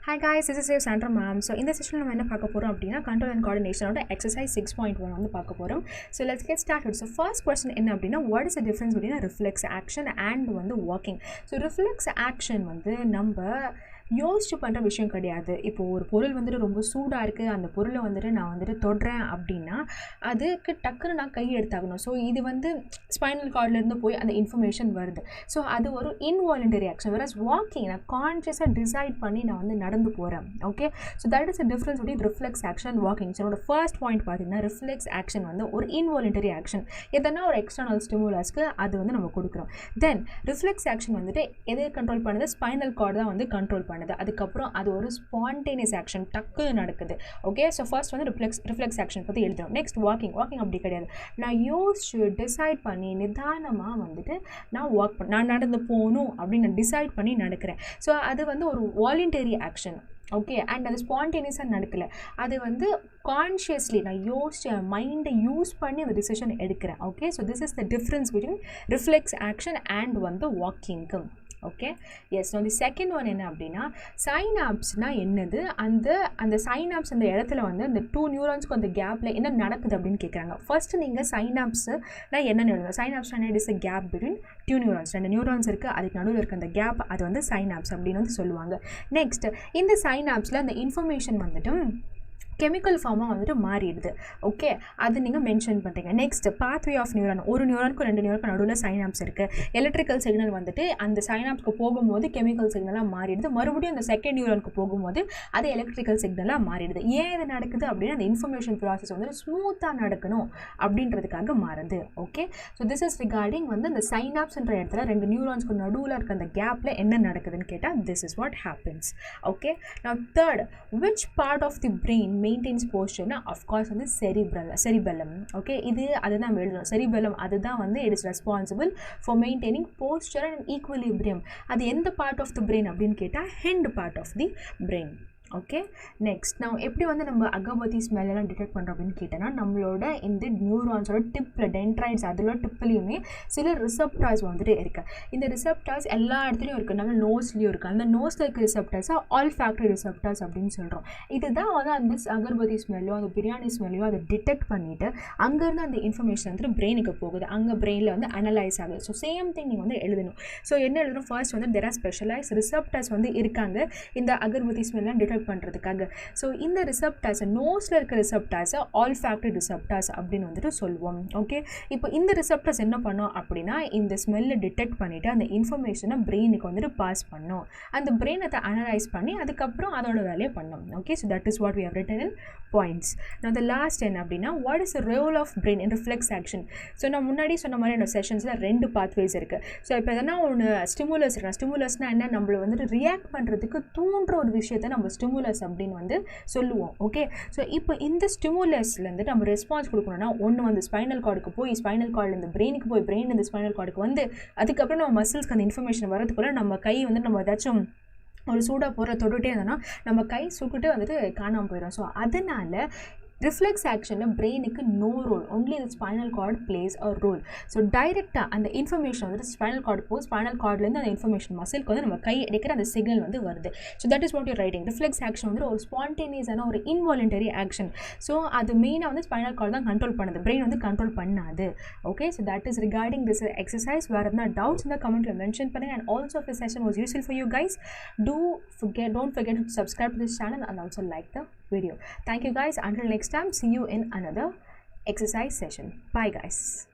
Hi guys, this is Sandra Ma'am. So in this session, we will talk about control and coordination exercise 6.1. So let's get started. So first question is what is the difference between a reflex action and walking? So reflex action number யோசிச்சு பண்ணுற விஷயம் கிடையாது. இப்போது ஒரு பொருள் ரொம்ப சூடாக இருக்குது, அந்த பொருளை நான் தொடுறேன் அப்படின்னா அதுக்கு டக்குன்னு நான் கை எடுத்தாகணும். ஸோ இது ஸ்பைனல் கார்ட்லேருந்து போய் அந்த இன்ஃபர்மேஷன் வருது. ஸோ அது ஒரு இன்வாலண்டரி ஆக்ஷன். வேறஸ் வாக்கிங் நான் கான்ஷியஸாக டிசைட் பண்ணி நான் நடந்து போகிறேன். Okay, so that is a difference between reflex action walking. So என்னோட ஃபர்ஸ்ட் பாயிண்ட் பார்த்தீங்கன்னா ரிஃப்ளெக்ஸ் ஆக்ஷன் ஒரு இன்வாலண்டரி ஆக்ஷன். எதனா ஒரு எக்ஸ்டர்னல் ஸ்டிமுலஸ்க்கு அது நம்ம கொடுக்குறோம். தென் ரிஃப்ளெக்ஸ் ஆக்ஷன் எதை கண்ட்ரோல் பண்ணுது? ஸ்பைனல் கார்டு தான் கண்ட்ரோல் பண்ணுது. அதுக்கப்புறம் அது ஒரு ஸ்பான்டேனியஸ் ஆக்ஷன், டக்குன்னு நடக்குது. Okay, so first reflex action பற்றி எழுதுறோம். நெக்ஸ்ட் வாக்கிங் அப்படி கிடையாது. நான் யோசிச்சு டிசைட் பண்ணி நிதானமாக நான் நடந்து போகணும் அப்படின்னு நான் டிசைட் பண்ணி நடக்கிறேன். ஸோ அது ஒரு வாலண்டரி ஆக்ஷன். ஓகே, அண்ட் அது ஸ்பான்டேனியஸாக நடக்கலை. அது கான்ஷியஸ்லி நான் யோசிச்சு மைண்டை யூஸ் பண்ணி அந்த டிசிஷன் எடுக்கிறேன். Okay, so this is the difference between reflex action and வாக்கிங்க்கு. Okay, yes. The second one என்ன அப்படின்னா சைனாப்ஸ்னால் என்னது, அந்த சைனாப்ஸ் அந்த இடத்துல அந்த டூ நியூரான்ஸ்க்கு அந்த கேப்பில் என்ன நடக்குது அப்படின்னு கேட்குறாங்க. ஃபர்ஸ்ட்டு நீங்கள் சைனாப்ஸ்னால் என்னென்னு எழுதுங்க. சைனாப்ஸ்னால் it is a gap between two neurons. ரெண்டு நியூரான்ஸ் இருக்குது, அதுக்கு நடுவில் இருக்க அந்த கேப் அது சைனாப்ஸ் அப்படின்னு சொல்லுவாங்க. நெக்ஸ்ட் இந்த சைனாப்ஸில் அந்த இன்ஃபர்மேஷன் கெமிக்கல் ஃபார்மாக மாறிடுது. ஓகே, அது நீங்கள் மென்ஷன் பண்ணுறீங்க. Next pathway of neuron. ஒரு நியூரானுக்கும் ரெண்டு நியூரானுக்கும் நடுவில் சைனாப்ஸ் இருக்குது. எலக்ட்ரிக்கல் சிக்னல் அந்த சைனாப்ஸ்க்கு போகும்போது கெமிக்கல் சிக்னலாக மாறிடுது. மறுபடியும் அந்த செகண்ட் நியூரானுக்கு போகும்போது அது எலக்ட்ரிக்கல் சிக்னலாக மாறிடுது. ஏன் இது நடக்குது அப்படின்னா அந்த இன்ஃபர்மேஷன் ப்ராசஸ் ஸ்மூத்தாக நடக்கணும் அப்படின்றதுக்காக மாறுது. Okay, so this is regarding அந்த சைனாப்ஸ்ன்ற இடத்துல ரெண்டு நியூரான்ஸ்க்கு நடுவில் இருக்க அந்த கேப்பில் என்ன நடக்குதுன்னு கேட்டால் this is what happens. Okay, now third, which part of the brain maintains போஸ்டர்னா அஃப்கோர்ஸ் செரிபெல்லம். ஓகே, இது அதுதான் எழுதணும். செரிபெல்லம் அதுதான் it is responsible for maintaining posture and equilibrium. அது எந்த பார்ட் ஆஃப் தி பிரெயின் அப்படின்னு கேட்டால் hind part of the brain. Okay, next நான் எப்படி நம்ம அகர்பத்தி ஸ்மெல்லாம் டிடெக்ட் பண்ணுறோம் அப்படின்னு கேட்டேன்னா நம்மளோட இந்த நியூரான்ஸோட டிப்பில் டென்ட்ரைட்ஸ் அதோட டிப்லேயுமே சில ரிசப்டார்ஸ் இருக்குது. இந்த ரிசப்டார்ஸ் எல்லா இடத்துலையும் இருக்குது. நம்ம நோஸ்லேயும் இருக்குது. அந்த நோஸில் இருக்க ரிசப்டார்ஸை ஆல் ஃபேக்டரி ரிசப்டார்ஸ் அப்படின்னு சொல்கிறோம். இதுதான் அந்த அகர்பத்தி ஸ்மெல்லோ அந்த பிரியாணி ஸ்மெல்லையோ அதை டிடெக்ட் பண்ணிவிட்டு அங்கேருந்து அந்த இன்ஃபர்மேஷன் பிரெயினுக்கு போகுது. அங்கே பிரெயினில் அனலைஸ் ஆகுது. ஸோ சேம் திங் நீங்கள் எழுதணும். ஸோ என்ன எழுதணும்? First there are specialise receptors இருக்காங்க இந்த அகர்பத்தி ஸ்மெல்லாம் டிடெக்ட் பண்ணுறதுக்காக. ஸோ இந்த ரிசப்டார்ஸ் நோஸில் இருக்க ரிசப்டார்ஸை ஆல் ஃபேக்டரி ரிசப்டார்ஸ் அப்படின்னு சொல்லுவோம். ஓகே, இப்போ இந்த ரிசப்டார்ஸ் என்ன பண்ணோம் அப்படின்னா இந்த ஸ்மெல்லை டிடெக்ட் பண்ணிவிட்டு அந்த இன்ஃபர்மேஷனை பிரெயினுக்கு பாஸ் பண்ணோம். அந்த பிரெயின் அதை அனலைஸ் பண்ணி அதுக்கப்புறம் அதோட வேலையை பண்ணோம். Okay, so that is what we have written in points. நான் அந்த லாஸ்ட் என்ன அப்படின்னா what is the role of brain in reflex action. So நான் முன்னாடி சொன்ன மாதிரி என்னோட செஷன்ஸில் ரெண்டு பாத்வேஸ் இருக்குது. ஸோ இப்போ எதனா ஒன்று ஸ்டிமுலஸ் இருக்கா. ஸ்டிமுலஸ்னால் என்ன? நம்மளை ரியாக்ட் பண்ணுறதுக்கு தூண்டுற ஒரு விஷயத்தை நம்ம ஸ்டிமுலஸ் அப்படின்னு சொல்லுவோம். ஓகே, ஸோ இப்போ இந்த ஸ்டிமுலஸ்லேருந்து நம்ம ரெஸ்பான்ஸ் கொடுக்கணும்னா ஒன்று ஸ்பைனல் கார்டுக்கு போய் ஸ்பைனல் கார்டுலேருந்து பிரெயினுக்கு போய் பிரெயின் இந்த ஸ்பைனல் கார்டுக்கு அதுக்கப்புறம் நம்ம மசில்ஸ்க்கு அந்த இன்ஃபர்மேஷன் வரதுக்குள்ள நம்ம கை நம்ம ஏதாச்சும் ஒரு சூடாக போகிற தொட்டுகிட்டே இருந்தோன்னா நம்ம கை சுட்டுட்டு காணாமல் போயிடும். ஸோ அதனால் ரிஃப்ளெக்ஸ் ஆக்ஷனில் பிரெயினுக்கு no role, only the spinal cord plays a role. So டைரெக்டாக அந்த இன்ஃபர்மேஷன் ஸ்பைனல் கார்டு போகும். ஸ்பைனல் கார்டுலேருந்து அந்த இன்ஃபர்மேஷன் மசிலுக்கு நம்ம கை எடுக்கிற அந்த சிக்னல் வருது. So that is what your writing. Reflex action ஒரு ஸ்பான்டேனியஸான ஒரு இன்வாலண்டரி ஆக்ஷன். ஸோ அது மெயினாக ஸ்பைனல் கார்டு தான் கண்ட்ரோல் பண்ணுது, பிரெயின் கண்ட்ரோல் பண்ணாது. Okay, so that is regarding this exercise. வேறு எதனா டவுட்ஸ் இந்த கமெண்ட்டில் மென்ஷன் பண்ணுங்கள். And also if the session was useful for you guys, don't forget to subscribe to this channel and also like the video. Thank you guys. Until next time, see you in another exercise session. Bye guys.